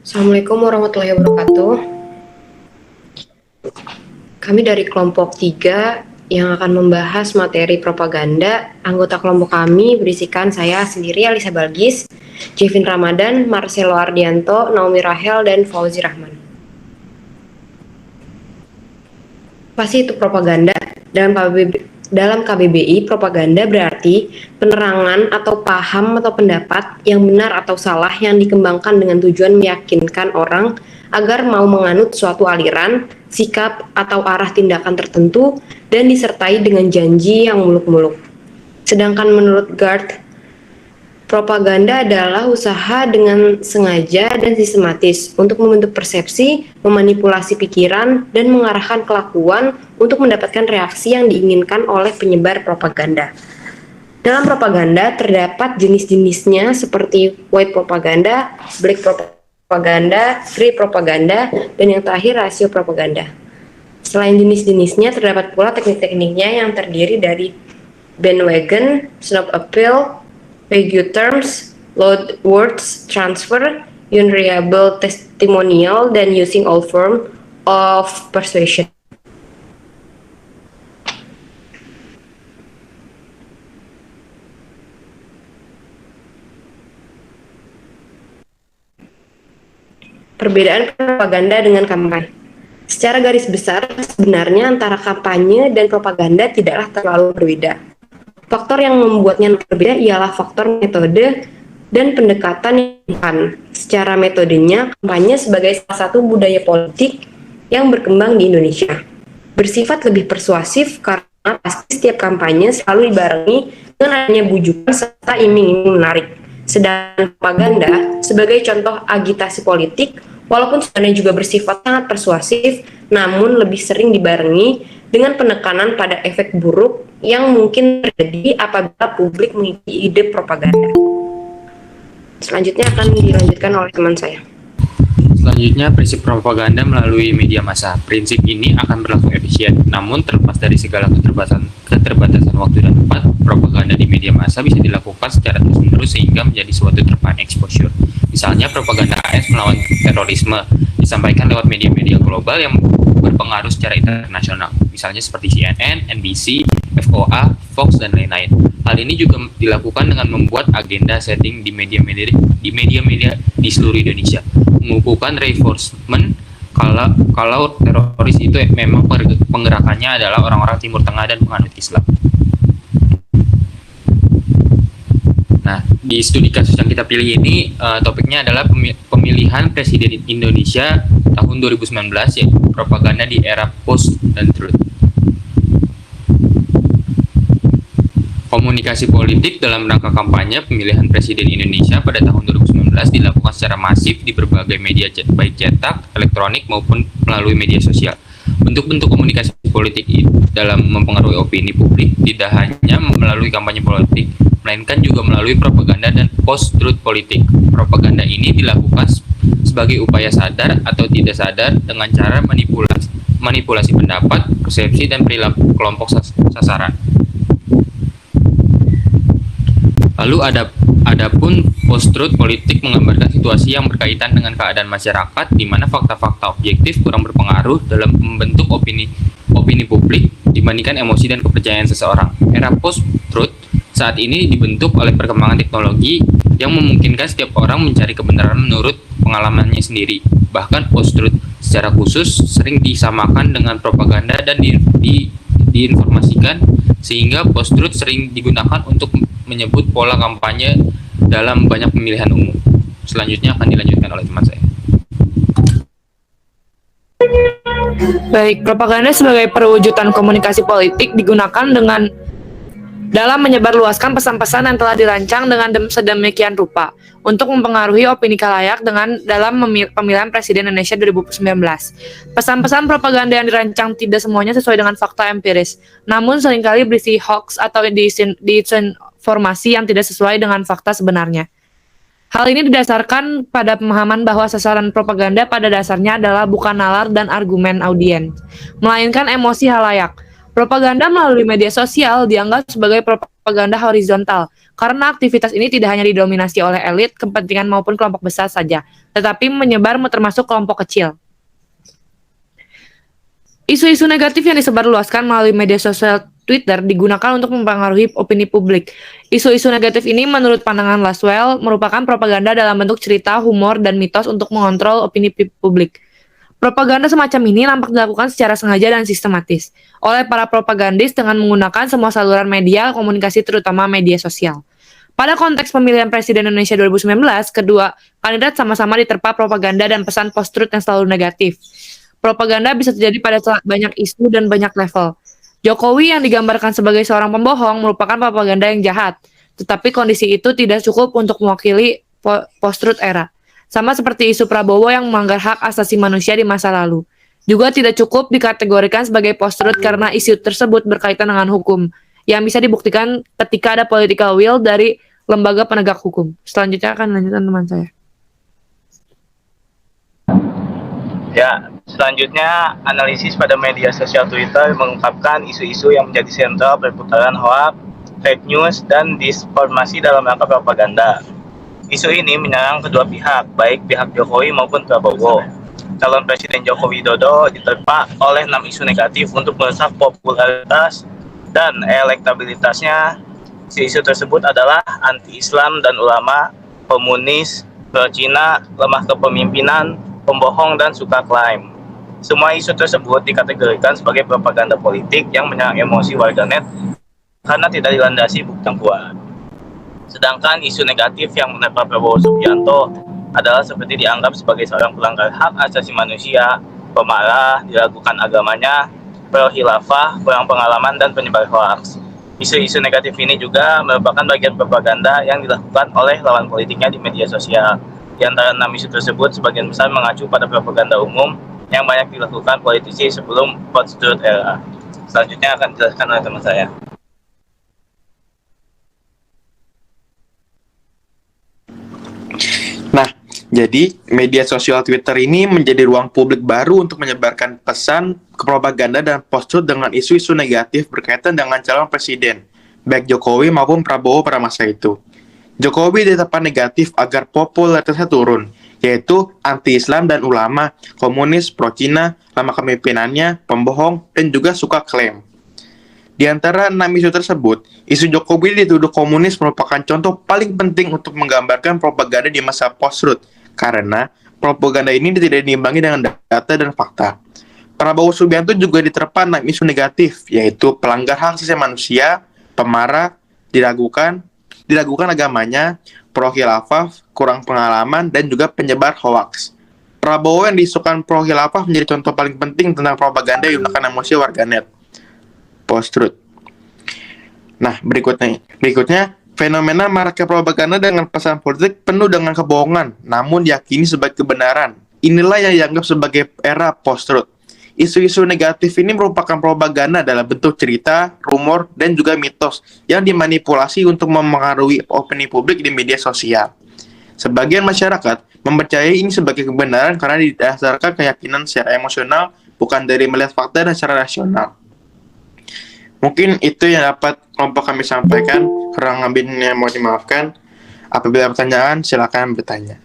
Assalamualaikum warahmatullahi wabarakatuh. Kami dari kelompok 3 yang akan membahas materi propaganda. Anggota kelompok kami berisikan saya sendiri, Alisa Balgis, Jevin Ramadan, Marcelo Ardianto, Naomi Rahel, dan Fauzi Rahman. Pasti itu propaganda. Dalam KBBI, propaganda berarti penerangan atau paham atau pendapat yang benar atau salah yang dikembangkan dengan tujuan meyakinkan orang agar mau menganut suatu aliran, sikap, atau arah tindakan tertentu dan disertai dengan janji yang muluk-muluk. Sedangkan menurut Gard, propaganda adalah usaha dengan sengaja dan sistematis untuk membentuk persepsi, memanipulasi pikiran, dan mengarahkan kelakuan untuk mendapatkan reaksi yang diinginkan oleh penyebar propaganda. Dalam propaganda terdapat jenis-jenisnya seperti white propaganda, black propaganda, grey propaganda, dan yang terakhir rasio propaganda. Selain jenis-jenisnya terdapat pula teknik-tekniknya yang terdiri dari bandwagon, snob appeal, vague terms, loud words transfer, unreliable testimonial, dan using all form of persuasion. Perbedaan propaganda dengan kampanye. Secara garis besar, sebenarnya antara kampanye dan propaganda tidaklah terlalu berbeda. Faktor yang membuatnya berbeda ialah faktor metode dan pendekatan yang digunakan. Secara metodenya, kampanye sebagai salah satu budaya politik yang berkembang di Indonesia. Bersifat lebih persuasif karena pasti setiap kampanye selalu dibarengi dengan adanya bujukan serta iming-iming menarik. Sedangkan propaganda sebagai contoh agitasi politik, walaupun sebenarnya juga bersifat sangat persuasif, namun lebih sering dibarengi dengan penekanan pada efek buruk yang mungkin terjadi apabila publik mengikuti ide propaganda. Selanjutnya akan dilanjutkan oleh teman saya. Selanjutnya, prinsip propaganda melalui media massa. Prinsip ini akan berlangsung efisien, namun terlepas dari segala keterbatasan waktu dan tempat, propaganda di media massa bisa dilakukan secara terus-menerus sehingga menjadi suatu terpaan exposure. Misalnya, propaganda AS melawan terorisme disampaikan lewat media-media global yang berpengaruh secara internasional, misalnya seperti CNN, NBC, FOA, Fox, dan lain-lain. Hal ini juga dilakukan dengan membuat agenda setting di media-media di seluruh Indonesia, mengukuhkan reinforcement kalau teroris itu memang penggerakannya adalah orang-orang Timur Tengah dan penganut Islam. Nah, di studi kasus yang kita pilih ini topiknya adalah pemilihan Presiden Indonesia tahun 2019, yaitu propaganda di era post dan truth. Komunikasi politik dalam rangka kampanye pemilihan Presiden Indonesia pada tahun 2019 dilakukan secara masif di berbagai media baik cetak, elektronik maupun melalui media sosial. Bentuk-bentuk komunikasi politik dalam mempengaruhi opini publik tidak hanya melalui kampanye politik, melainkan juga melalui propaganda dan post-truth politik. Propaganda ini dilakukan sebagai upaya sadar atau tidak sadar dengan cara manipulasi pendapat, persepsi, dan perilaku kelompok sasaran. Lalu adapun post-truth politik menggambarkan situasi yang berkaitan dengan keadaan masyarakat di mana fakta-fakta objektif kurang berpengaruh dalam membentuk opini publik dibandingkan emosi dan kepercayaan seseorang. Era post-truth saat ini dibentuk oleh perkembangan teknologi yang memungkinkan setiap orang mencari kebenaran menurut pengalamannya sendiri. Bahkan post-truth secara khusus sering disamakan dengan propaganda dan diinformasikan, sehingga post-truth sering digunakan untuk menyebut pola kampanye dalam banyak pemilihan umum. Selanjutnya akan dilanjutkan oleh teman saya. Baik, propaganda sebagai perwujudan komunikasi politik digunakan dalam menyebarluaskan pesan-pesan yang telah dirancang dengan sedemikian rupa untuk mempengaruhi opini khalayak dalam pemilihan Presiden Indonesia 2019. Pesan-pesan propaganda yang dirancang tidak semuanya sesuai dengan fakta empiris, namun seringkali berisi hoax atau disinformasi yang tidak sesuai dengan fakta sebenarnya. Hal ini didasarkan pada pemahaman bahwa sasaran propaganda pada dasarnya adalah bukan nalar dan argumen audiens, melainkan emosi khalayak. Propaganda melalui media sosial dianggap sebagai propaganda horizontal karena aktivitas ini tidak hanya didominasi oleh elit, kepentingan maupun kelompok besar saja, tetapi menyebar termasuk kelompok kecil. Isu-isu negatif yang disebarluaskan melalui media sosial Twitter digunakan untuk mempengaruhi opini publik. Isu-isu negatif ini menurut pandangan Laswell merupakan propaganda dalam bentuk cerita, humor, dan mitos untuk mengontrol opini publik. Propaganda semacam ini nampak dilakukan secara sengaja dan sistematis oleh para propagandis dengan menggunakan semua saluran media komunikasi terutama media sosial. Pada konteks pemilihan Presiden Indonesia 2019, kedua kandidat sama-sama diterpa propaganda dan pesan post-truth yang selalu negatif. Propaganda bisa terjadi pada banyak isu dan banyak level. Jokowi yang digambarkan sebagai seorang pembohong merupakan propaganda yang jahat, tetapi kondisi itu tidak cukup untuk mewakili post-truth era. Sama seperti isu Prabowo yang melanggar hak asasi manusia di masa lalu. Juga tidak cukup dikategorikan sebagai post-truth karena isu tersebut berkaitan dengan hukum, yang bisa dibuktikan ketika ada political will dari lembaga penegak hukum. Selanjutnya akan lanjutkan teman saya. Ya, selanjutnya analisis pada media sosial Twitter mengungkapkan isu-isu yang menjadi sentral perputaran hoax, fake news, dan disinformasi dalam rangka propaganda. Isu ini menyerang kedua pihak, baik pihak Jokowi maupun Prabowo. Calon Presiden Joko Widodo diterpa oleh 6 isu negatif untuk merusak popularitas dan elektabilitasnya. Isu tersebut adalah anti-Islam dan ulama, komunis, pro-Cina, lemah kepemimpinan, pembohong, dan suka klaim. Semua isu tersebut dikategorikan sebagai propaganda politik yang menyerang emosi warganet karena tidak dilandasi bukti yang kuat. Sedangkan isu negatif yang menerpa Prabowo Subianto adalah seperti dianggap sebagai seorang pelanggar hak asasi manusia, pemarah, diragukan agamanya, pro-khilafah, kurang pengalaman, dan penyebar hoaks. Isu-isu negatif ini juga merupakan bagian propaganda yang dilakukan oleh lawan politiknya di media sosial. Di antara 6 isu tersebut, sebagian besar mengacu pada propaganda umum yang banyak dilakukan politisi sebelum post-truth era. Selanjutnya akan dijelaskan oleh teman saya. Nah, jadi media sosial Twitter ini menjadi ruang publik baru untuk menyebarkan pesan, propaganda, dan post-truth dengan isu-isu negatif berkaitan dengan calon presiden, baik Jokowi maupun Prabowo pada masa itu. Jokowi diterpa negatif agar popularitasnya turun, yaitu anti-Islam dan ulama, komunis, pro-Cina, lemah kepemimpinannya, pembohong, dan juga suka klaim. Di antara 6 isu tersebut, isu Jokowi dituduh komunis merupakan contoh paling penting untuk menggambarkan propaganda di masa post-truth, karena propaganda ini tidak diimbangi dengan data dan fakta. Prabowo Subianto juga diterpa 6 isu negatif, yaitu pelanggar hak asasi manusia, pemarah, diragukan agamanya, pro-khilafah, kurang pengalaman, dan juga penyebar hoaks. Prabowo yang diisukan pro-khilafah menjadi contoh paling penting tentang propaganda yang menggunakan emosi warganet. Post-truth. Nah, berikutnya, fenomena maraknya propaganda dengan pesan politik penuh dengan kebohongan, namun diyakini sebagai kebenaran. Inilah yang dianggap sebagai era post-truth. Isu-isu negatif ini merupakan propaganda dalam bentuk cerita, rumor, dan juga mitos yang dimanipulasi untuk mempengaruhi opini publik di media sosial. Sebagian masyarakat mempercayai ini sebagai kebenaran karena didasarkan keyakinan secara emosional, bukan dari melihat fakta dan secara rasional. Mungkin itu yang dapat kelompok kami sampaikan. Kurang lebihnya mohon dimaafkan. Apabila pertanyaan, silakan bertanya.